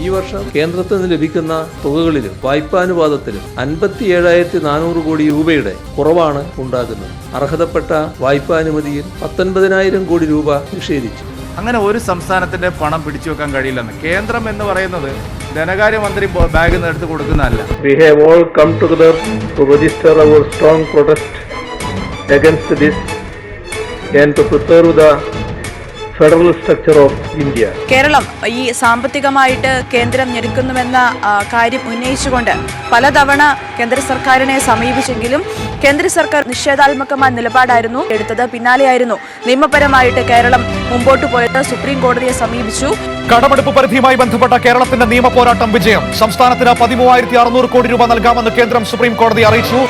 ഈ വർഷം കേന്ദ്രത്തിൽ നിന്ന് ലഭിക്കുന്ന തുകകളിലും വായ്പാനുപാതത്തിലും 57,400 കോടി രൂപയുടെ കുറവാണ് ഉണ്ടാകുന്നത്. അർഹതപ്പെട്ട വായ്പാനുമതിയിൽ 19,000 കോടി രൂപ നിഷേധിച്ചു. അങ്ങനെ ഒരു സംസ്ഥാനത്തിന്റെ പണം പിടിച്ചു വെക്കാൻ കഴിയില്ലെന്ന് കേന്ദ്രം എന്ന് പറയുന്നത് ധനകാര്യമന്ത്രി ബാഗിൽ നിന്ന് എടുത്ത് കൊടുക്കുന്നതല്ല. We have all come together to register our strong protest against this and to preserve the federal structure of India. കേരളം ഈ സാമ്പത്തികമായിട്ട് കേന്ദ്രം ഞെരുക്കുന്നുവെന്ന കാര്യം ഉന്നയിച്ചുകൊണ്ട് പലതവണ കേന്ദ്ര സർക്കാരിനെ സമീപിച്ചെങ്കിലും കേന്ദ്ര സർക്കാർ നിഷേധാത്മകമായ നിലപാടായിരുന്നു എടുത്തത്. പിന്നാലെയായിരുന്നു നിയമപരമായിട്ട് കേരളം മുമ്പോട്ട് പോയത്. സുപ്രീം കോടതിയെ സമീപിച്ചു. കടമെടുപ്പ് പരിധിയുമായി ബന്ധപ്പെട്ട കേരളത്തിന്റെ നിയമ പോരാട്ടം വിജയം. സംസ്ഥാനത്തിന് 13,600 കോടി രൂപ നൽകാമെന്ന് കേന്ദ്രം സുപ്രീം കോടതി അറിയിച്ചു.